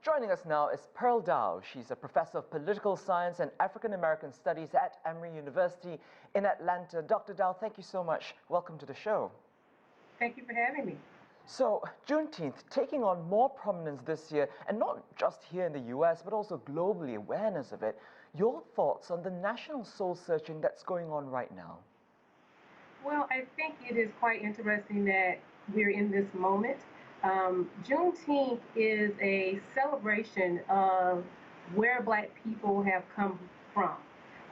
Joining us now is Pearl Dowe. She's a professor of political science and African American studies at Emory University in Atlanta. Dr. Dowe, thank you so much. Welcome to the show. Thank you for having me. So, Juneteenth taking on more prominence this year, and not just here in the US, but also globally, awareness of it. Your thoughts on the national soul searching that's going on right now? Well, I think it is quite interesting that we're in this moment. Juneteenth is a celebration of where Black people have come from.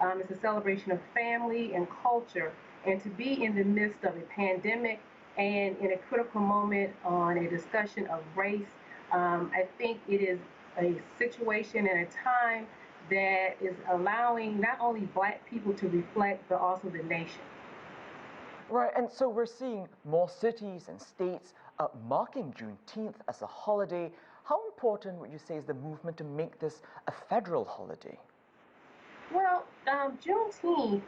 It's a celebration of family and culture, and to be in the midst of a pandemic and in a critical moment on a discussion of race, I think it is a situation and a time that is allowing not only Black people to reflect, but also the nation. Right, and so we're seeing more cities and states marking Juneteenth as a holiday. How important would you say is the movement to make this a federal holiday? Well, Juneteenth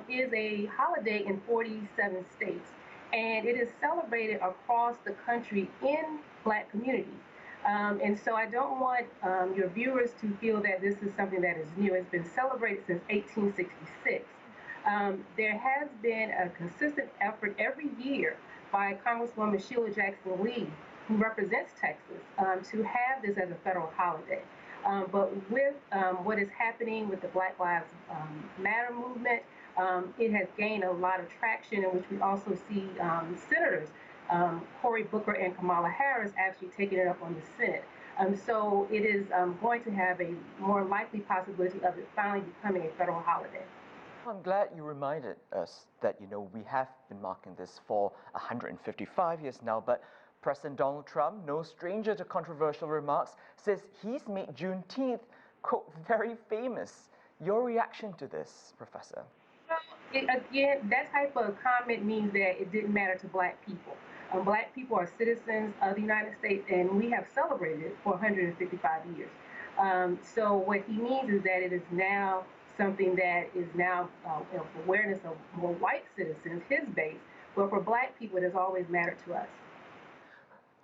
is a holiday in 47 states, and it is celebrated across the country in Black communities. And so I don't want your viewers to feel that this is something that is new. It's been celebrated since 1866. There has been a consistent effort every year by Congresswoman Sheila Jackson Lee, who represents Texas, to have this as a federal holiday. But with what is happening with the Black Lives Matter movement, it has gained a lot of traction, in which we also see senators, Cory Booker and Kamala Harris, actually taking it up on the Senate. So it is going to have a more likely possibility of it finally becoming a federal holiday. I'm glad you reminded us that, we have been marking this for 155 years now, but President Donald Trump, no stranger to controversial remarks, says he's made Juneteenth, quote, very famous. Your reaction to this, Professor? Again, that type of comment means that it didn't matter to Black people. Black people are citizens of the United States, and we have celebrated it for 155 years. So what he means is that it is now something that is now awareness of more white citizens, his base, but for Black people, it has always mattered to us.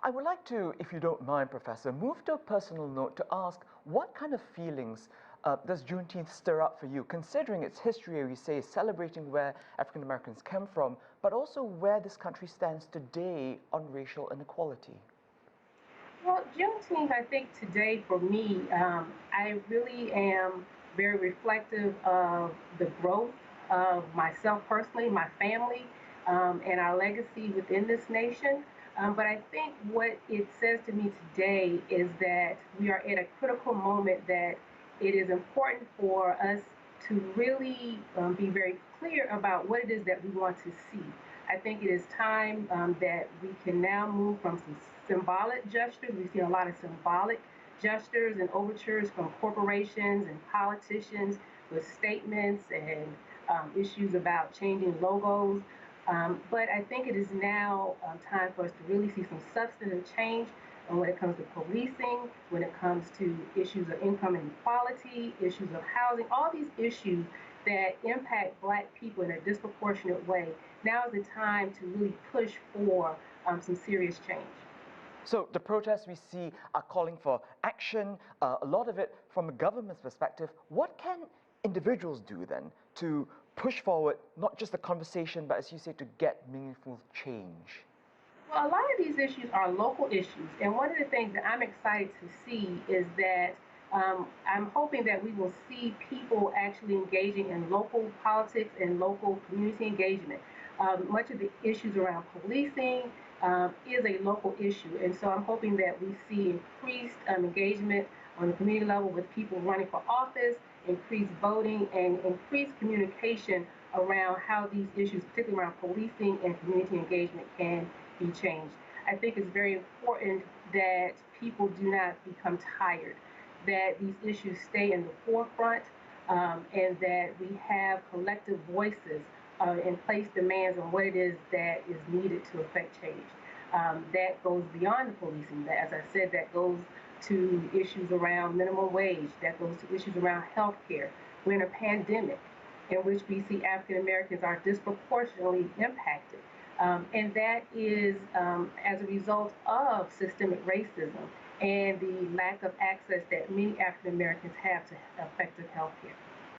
I would like to, if you don't mind, Professor, move to a personal note to ask what kind of feelings does Juneteenth stir up for you, considering its history, as you say, celebrating where African Americans came from, but also where this country stands today on racial inequality? Well, Juneteenth, I think today for me, I really am very reflective of the growth of myself personally, my family, and our legacy within this nation. But I think what it says to me today is that we are at a critical moment, that it is important for us to really be very clear about what it is that we want to see. I think it is time that we can now move from some symbolic gestures. We've seen a lot of symbolic gestures and overtures from corporations and politicians with statements and issues about changing logos. But I think it is now time for us to really see some substantive change when it comes to policing, when it comes to issues of income inequality, issues of housing, all these issues that impact Black people in a disproportionate way. Now is the time to really push for some serious change. So the protests we see are calling for action, a lot of it from the government's perspective. What can individuals do then to push forward, not just the conversation, but as you say, to get meaningful change? Well, a lot of these issues are local issues, and one of the things that I'm excited to see is that I'm hoping that we will see people actually engaging in local politics and local community engagement. Much of the issues around policing is a local issue, and so I'm hoping that we see increased engagement on the community level with people running for office, increased voting, and increased communication around how these issues, particularly around policing and community engagement, can be changed. I think it's very important that people do not become tired, that these issues stay in the forefront, and that we have collective voices and place demands on what it is that is needed to affect change. That goes beyond the policing. As I said, that goes to issues around minimum wage, that goes to issues around health care. We're in a pandemic in which we see African Americans are disproportionately impacted. And that is as a result of systemic racism and the lack of access that many African Americans have to effective health care.